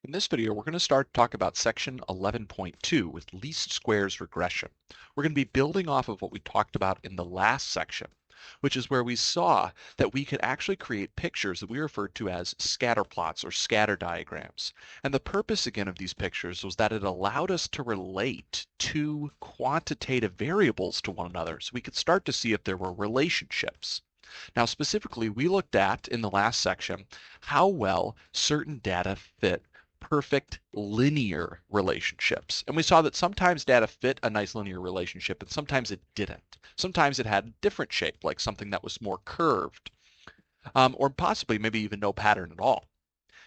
In this video, we're going to start to talk about section 11.2 with least squares regression. We're going to be building off of what we talked about in the last section, which is where we saw that we could actually create pictures that we referred to as scatter plots or scatter diagrams. And the purpose again of these pictures was that it allowed us to relate two quantitative variables to one another so we could start to see if there were relationships. Now, specifically, we looked at in the last section how well certain data fit perfect linear relationships. And we saw that sometimes data fit a nice linear relationship and sometimes it didn't. Sometimes it had a different shape, like something that was more curved, or possibly maybe even no pattern at all.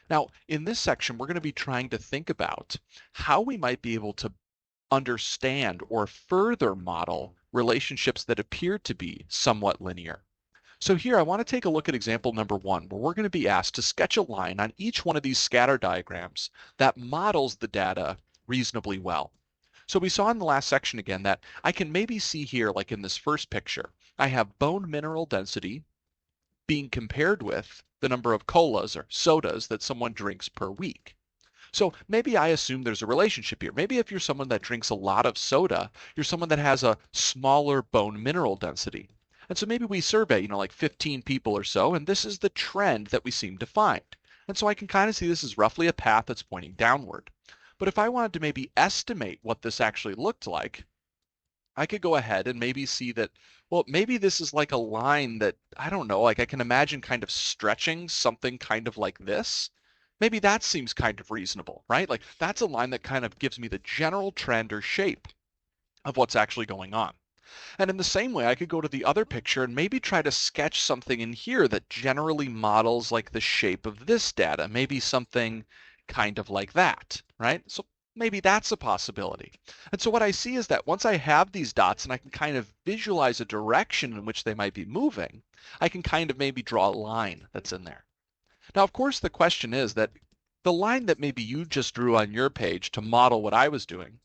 Now, in this section, we're going to be trying to think about how we might be able to understand or further model relationships that appear to be somewhat linear. So here I want to take a look at example number 1, where we're going to be asked to sketch a line on each one of these scatter diagrams that models the data reasonably well. So we saw in the last section again that I can maybe see here, like in this first picture, I have bone mineral density being compared with the number of colas or sodas that someone drinks per week. So maybe I assume there's a relationship here. Maybe if you're someone that drinks a lot of soda, you're someone that has a smaller bone mineral density. And so maybe we survey, like 15 people or so, and this is the trend that we seem to find. And so I can kind of see this is roughly a path that's pointing downward. But if I wanted to maybe estimate what this actually looked like, I could go ahead and maybe see that, well, maybe this is like a line that, I don't know, like I can imagine kind of stretching something kind of like this. Maybe that seems kind of reasonable, right? Like that's a line that kind of gives me the general trend or shape of what's actually going on. And in the same way, I could go to the other picture and maybe try to sketch something in here that generally models like the shape of this data, maybe something kind of like that, right? So maybe that's a possibility. And so what I see is that once I have these dots and I can kind of visualize a direction in which they might be moving, I can kind of maybe draw a line that's in there. Now, of course, the question is that the line that maybe you just drew on your page to model what I was doing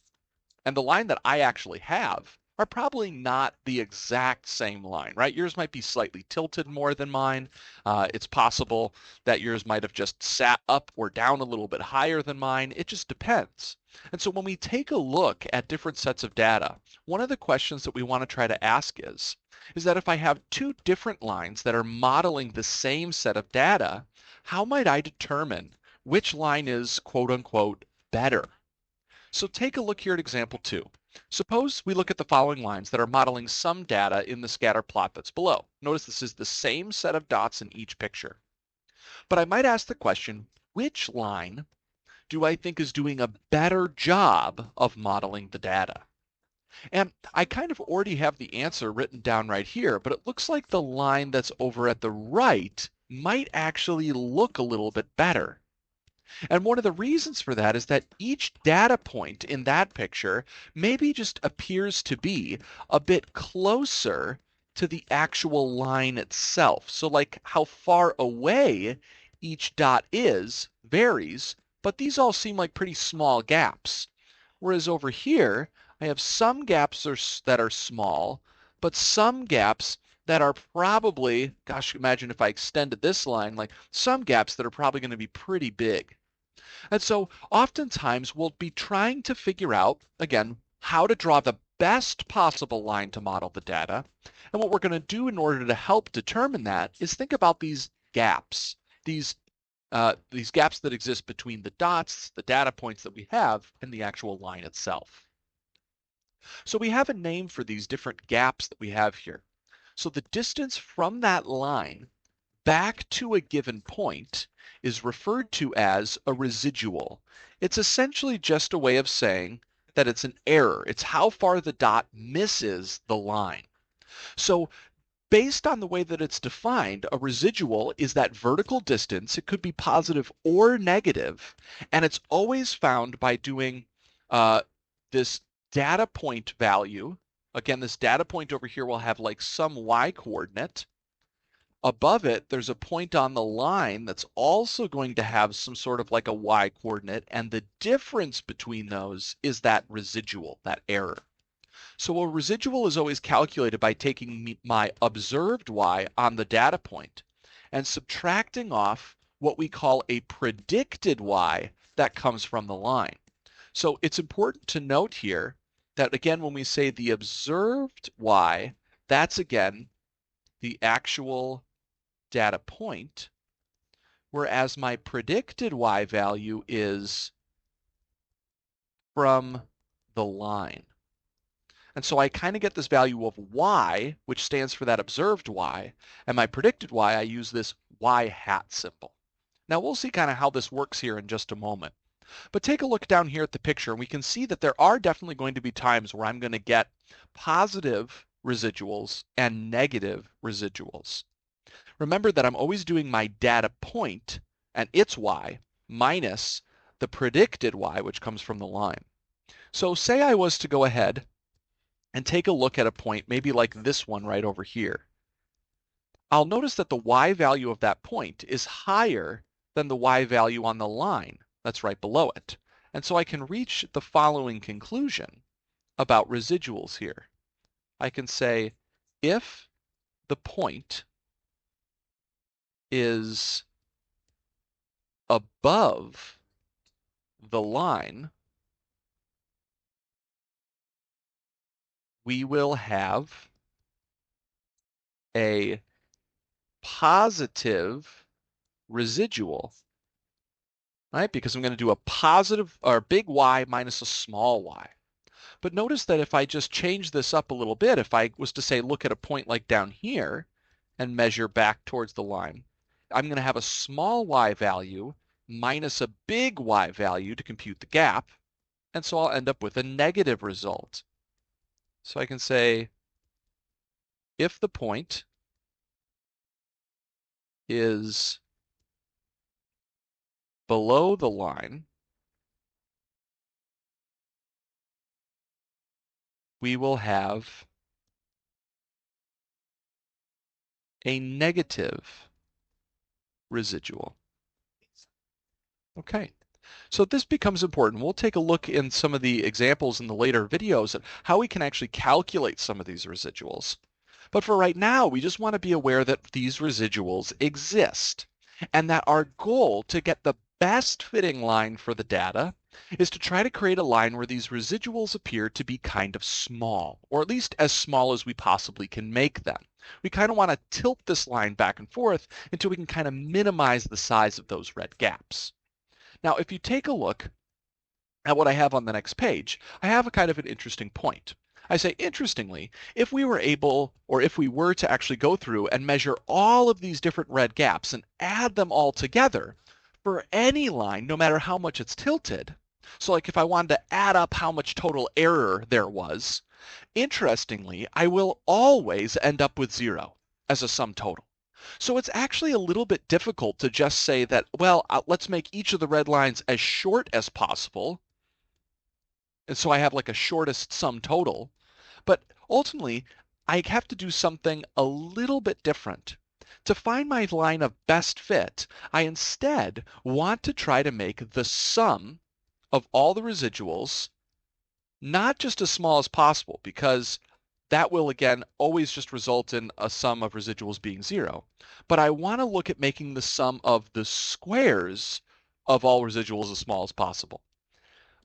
and the line that I actually have are probably not the exact same line, right? Yours might be slightly tilted more than mine. It's possible that yours might have just sat up or down a little bit higher than mine. It just depends. And so when we take a look at different sets of data, one of the questions that we want to try to ask is that if I have two different lines that are modeling the same set of data, how might I determine which line is quote unquote better? So take a look here at example 2. Suppose we look at the following lines that are modeling some data in the scatter plot that's below. Notice this is the same set of dots in each picture. But I might ask the question, which line do I think is doing a better job of modeling the data? And I kind of already have the answer written down right here, but it looks like the line that's over at the right might actually look a little bit better. And one of the reasons for that is that each data point in that picture maybe just appears to be a bit closer to the actual line itself. So like how far away each dot is varies, but these all seem like pretty small gaps. Whereas over here, I have some gaps that are small, but some gaps that are probably, gosh, imagine if I extended this line, like some gaps that are probably going to be pretty big. And so oftentimes we'll be trying to figure out, again, how to draw the best possible line to model the data. And what we're going to do in order to help determine that is think about these gaps, these gaps that exist between the dots, the data points that we have, and the actual line itself. So we have a name for these different gaps that we have here. So the distance from that line back to a given point is referred to as a residual. It's essentially just a way of saying that it's an error. It's how far the dot misses the line. So based on the way that it's defined, a residual is that vertical distance. It could be positive or negative, and it's always found by doing this data point value. Again, this data point over here will have like some y coordinate. Above it, there's a point on the line that's also going to have some sort of like a y coordinate, and the difference between those is that residual, that error. So a residual is always calculated by taking my observed y on the data point and subtracting off what we call a predicted y that comes from the line. So it's important to note here that, again, when we say the observed y, that's again the actual data point, whereas my predicted y value is from the line. And so I kind of get this value of y, which stands for that observed y, and my predicted y, I use this y hat symbol. Now we'll see kind of how this works here in just a moment. But take a look down here at the picture, and we can see that there are definitely going to be times where I'm going to get positive residuals and negative residuals. Remember that I'm always doing my data point and its y minus the predicted y, which comes from the line. So say I was to go ahead and take a look at a point, maybe like this one right over here. I'll notice that the y value of that point is higher than the y value on the line that's right below it. And so I can reach the following conclusion about residuals here. I can say if the point is above the line, we will have a positive residual, right? Because I'm going to do a positive or big Y minus a small y. But notice that if I just change this up a little bit, if I was to say, look at a point like down here and measure back towards the line, I'm going to have a small y value minus a big Y value to compute the gap. And so I'll end up with a negative result. So I can say, if the point is below the line, we will have a negative residual. Okay, so this becomes important. We'll take a look in some of the examples in the later videos at how we can actually calculate some of these residuals. But for right now, we just want to be aware that these residuals exist and that our goal to get the best fitting line for the data is to try to create a line where these residuals appear to be kind of small, or at least as small as we possibly can make them. We kind of want to tilt this line back and forth until we can kind of minimize the size of those red gaps. Now, if you take a look at what I have on the next page, I have a kind of an interesting point. I say, interestingly, if we were able, or if we were to actually go through and measure all of these different red gaps and add them all together for any line, no matter how much it's tilted, so like if I wanted to add up how much total error there was, interestingly, I will always end up with 0 as a sum total. So it's actually a little bit difficult to just say that, well, let's make each of the red lines as short as possible. And so I have like a shortest sum total. But ultimately, I have to do something a little bit different. To find my line of best fit, I instead want to try to make the sum of all the residuals not just as small as possible, because that will, again, always just result in a sum of residuals being 0. But I want to look at making the sum of the squares of all residuals as small as possible.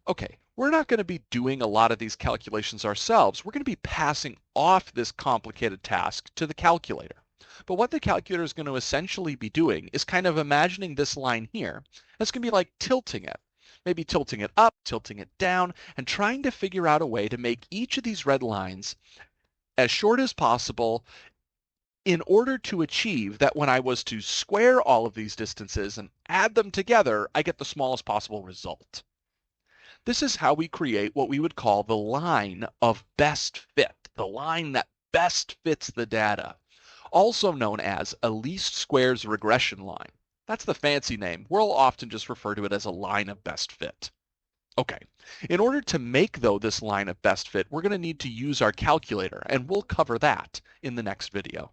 Okay, we're not going to be doing a lot of these calculations ourselves. We're going to be passing off this complicated task to the calculator. But what the calculator is going to essentially be doing is kind of imagining this line here. It's going to be like tilting it. Maybe tilting it up, tilting it down, and trying to figure out a way to make each of these red lines as short as possible in order to achieve that when I was to square all of these distances and add them together, I get the smallest possible result. This is how we create what we would call the line of best fit, the line that best fits the data, also known as a least squares regression line. That's the fancy name. We'll often just refer to it as a line of best fit. Okay, in order to make, though, this line of best fit, we're going to need to use our calculator, and we'll cover that in the next video.